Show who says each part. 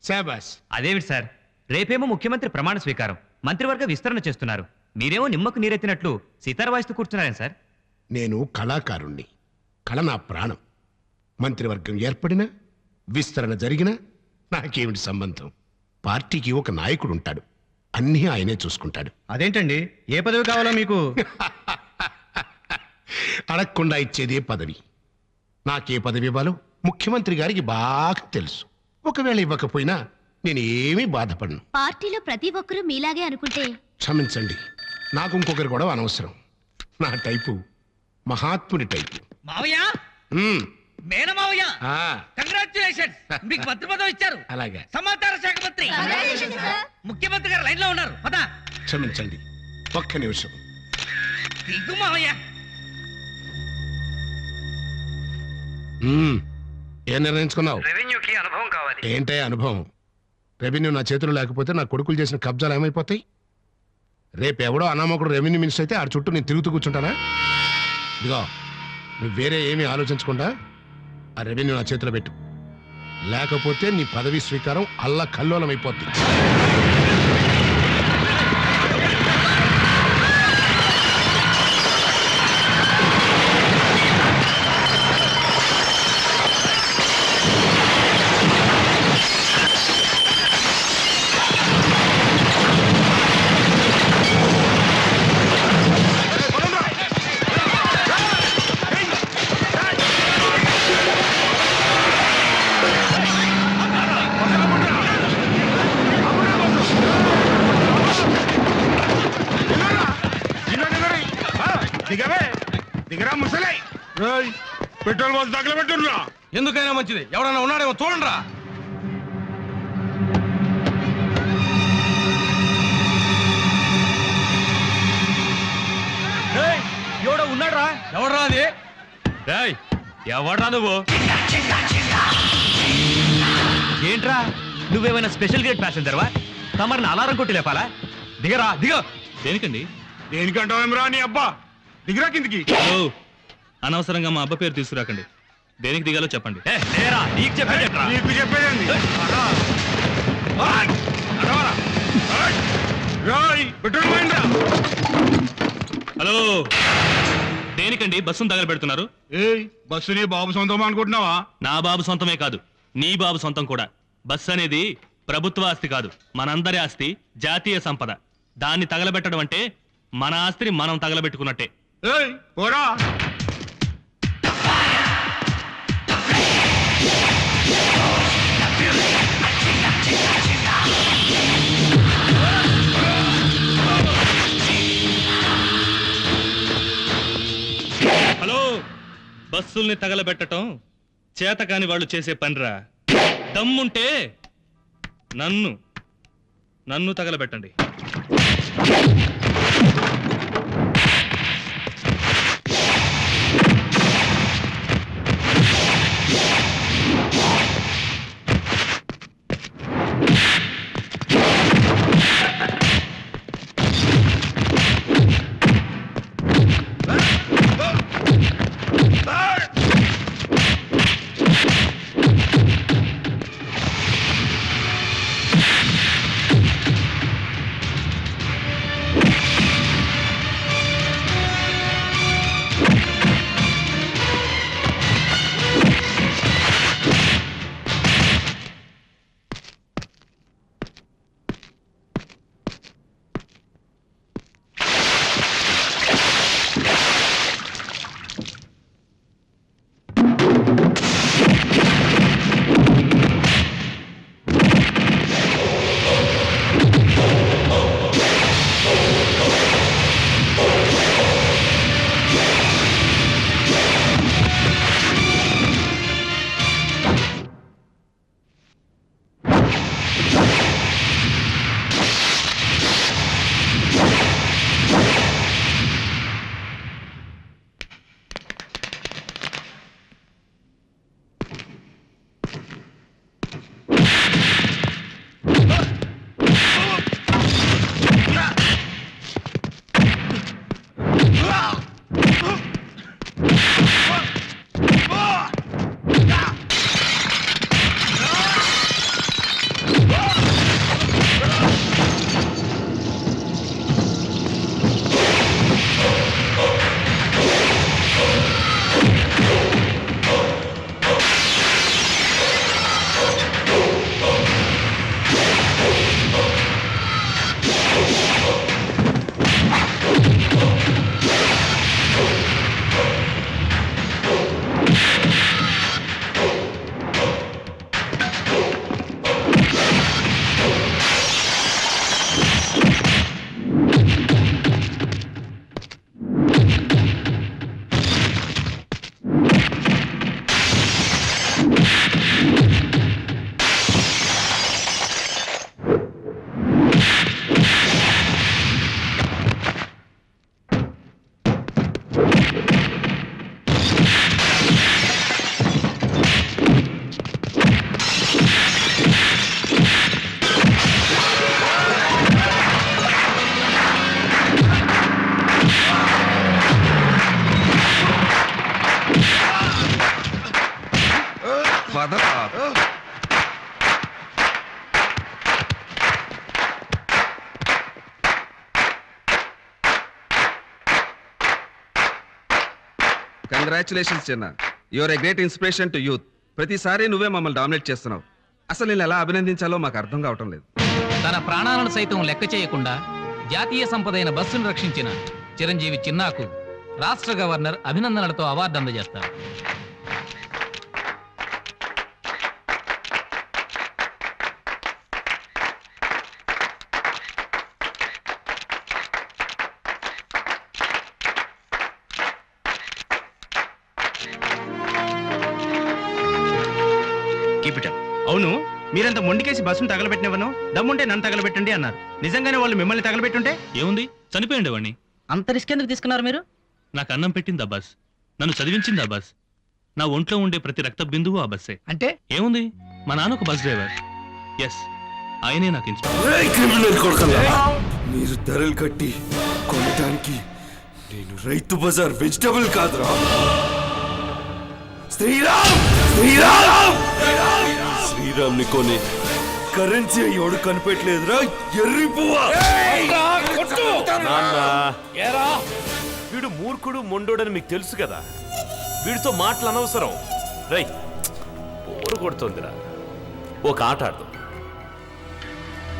Speaker 1: శాబాస్.
Speaker 2: అదేమిటి సార్, రేపేమో ముఖ్యమంత్రి ప్రమాణ స్వీకారం, మంత్రివర్గ విస్తరణ చేస్తున్నారు, మీరేమో నిమ్మకు నీరెత్తినట్లు సితార్ వాయిస్తూ కూర్చున్నారేం సార్?
Speaker 1: నేను కళాకారుణ్ణి, కళ నా ప్రాణం. మంత్రివర్గం ఏర్పడినా విస్తరణ జరిగినా నాకేమిటి సంబంధం? పార్టీకి ఒక నాయకుడు ఉంటాడు, అన్నీ ఆయనే చూసుకుంటాడు.
Speaker 3: అదేంటండి, ఏ పదవి కావాలో మీకు?
Speaker 1: అడగకుండా ఇచ్చేదే పదవి. నాకే పదవి ఇవ్వాలో ముఖ్యమంత్రి గారికి బాగా తెలుసు. ఒకవేళ ఇవ్వకపోయినా నేను ఏమీ బాధపడను.
Speaker 4: పార్టీలో ప్రతి ఒక్కరూ మీలాగే అనుకుంటే.
Speaker 1: క్షమించండి, నాకు ఇంకొకరు కూడా అనవసరం. నా టైపు మహాత్ముడి టైపు.
Speaker 5: మావయ్య, మేనమావయ్య, కంగ్రాచులేషన్స్, మీకు మంత్రి పదవి ఇచ్చారు.
Speaker 1: అలాగే.
Speaker 5: సమాచార శాఖ మంత్రి. ముఖ్యమంత్రి గారు లైన్ లో ఉన్నారు. పదా.
Speaker 1: క్షమించండి, ఒక్క నిమిషం.
Speaker 5: దిగు మావయ్య.
Speaker 1: ఏం నిర్ణయించుకున్నావు?
Speaker 2: రెవెన్యూకి అనుభవం కావాలి.
Speaker 1: ఏంటే అనుభవం? రెవెన్యూ నా చేతులు లేకపోతే నా కొడుకులు చేసిన కబ్జాలు ఏమైపోతాయి? రేపు ఎవడో అనామకుడు రెవెన్యూ మినిస్టర్ అయితే ఆ చుట్టూ నేను తిరుగుతూ కూర్చుంటానా? ఇదిగో, నువ్వు వేరే ఏమీ ఆలోచించకుండా ఆ రెవెన్యూ నా చేతిలో పెట్టు, లేకపోతే నీ పదవి స్వీకారం అల్లా కల్లోలం అయిపోతుంది.
Speaker 6: దిగరా ముసలై, పెట్రోల్ బాక్స్ దగ్గర పెట్టున్నా.
Speaker 3: ఎందుకైనా మంచిది, ఎవడన్నా ఉన్నాడేమో చూడండిరా. ఎవడో ఉన్నాడ్రా. ఎవడరా అది?
Speaker 2: ఎవడ్రా నువ్వు? ఏంట్రా, నువ్వేమైనా స్పెషల్ గ్రేడ్ ప్యాసింజర్వా? తమరిని అలారం కొట్టి లేపాలా? దిగరా, దిగ. దేనికండి?
Speaker 6: దేనికంటావేమరా నీ అబ్బా? దిగిరా కిందికి.
Speaker 2: అనవసరంగా మా అబ్బ పేరు తీసుకురాకండి. దేనికి దిగాలో చెప్పండి. నీకు చెప్పేదేంట్రా?
Speaker 6: నీకు చెప్పేదేంది? పెట్రోల్ పోయిందిరా.
Speaker 2: హలో, దేనికండి బస్సును తగలబెడుతున్నారు?
Speaker 6: బస్సు నీ బాబు సొంతం అనుకుంటున్నావా?
Speaker 2: నా బాబు సొంతమే కాదు, నీ బాబు సొంతం కూడా. బస్సు అనేది ప్రభుత్వ ఆస్తి కాదు, మనందరి ఆస్తి, జాతీయ సంపద. దాన్ని తగలబెట్టడం అంటే మన ఆస్తిని మనం తగలబెట్టుకున్నట్టే.
Speaker 6: పోరా.
Speaker 2: హలో, బస్సుల్ని తగలబెట్టడం చేతకాని వాళ్ళు చేసే పనిరా. దమ్ముంటే నన్ను తగలబెట్టండి.
Speaker 7: కంగ్రాచులేషన్స్ చిన్న your a great inspiration to youth. ప్రతిసారి నువ్వే మమ్మల్ని డామినేట్ చేస్తున్నావు. అసలు నేను ఎలా అభినందించాలో మాకు అర్థం కావటం లేదు.
Speaker 5: తన ప్రాణాలను సైతం లెక్క చేయకుండా జాతీయ సంపదైన బస్సును రక్షించిన చిరంజీవి చిన్నాకు రాష్ట్ర గవర్నర్ అభినందనలతో అవార్డు అందజేస్తారు.
Speaker 3: అవును, మీరంత మొండికేసి బస్సును తగలబెట్టినవను దమ్ముంటే నన్ను తగలబెట్టండి అన్నారు. నిజంగానే వాళ్ళు మిమ్మల్ని తగలబెట్టుంటే
Speaker 2: ఏముంది, చనిపోయిండే వాడిని.
Speaker 5: అంత రిస్క్ ఎందుకు తీసుకున్నారు మీరు?
Speaker 2: నాకు అన్నం పెట్టింది ఆ బస్, నన్ను చదివించింది ఆ బస్, నా ఒంట్లో ఉండే ప్రతి రక్త బిందువు ఆ బస్సే.
Speaker 5: అంటే
Speaker 2: ఏముంది, మా నాన్న ఒక బస్ డ్రైవర్. ఎస్, ఆయనే నాకు ఇన్స్పిరేషన్.
Speaker 8: ఏయ్ క్రిమినల్ కొడుకల్లారా! మీరు ధరలు కట్టి కొనడానికి నేను రైతు బజార్ వెజిటబుల్ కాదురా. శ్రీరామ్ శ్రీరామ్ శ్రీరామ్ని కొనే కరెన్సీ ఎవడు కనిపెట్టలేదురా ఎర్రి పువ్వా.
Speaker 9: వీడు మూర్ఖుడు మొండోడని మీకు తెలుసు కదా, వీడితో మాటలు అనవసరం. రై బోరు కొడుతోందిరా, ఒక ఆట ఆడదాం.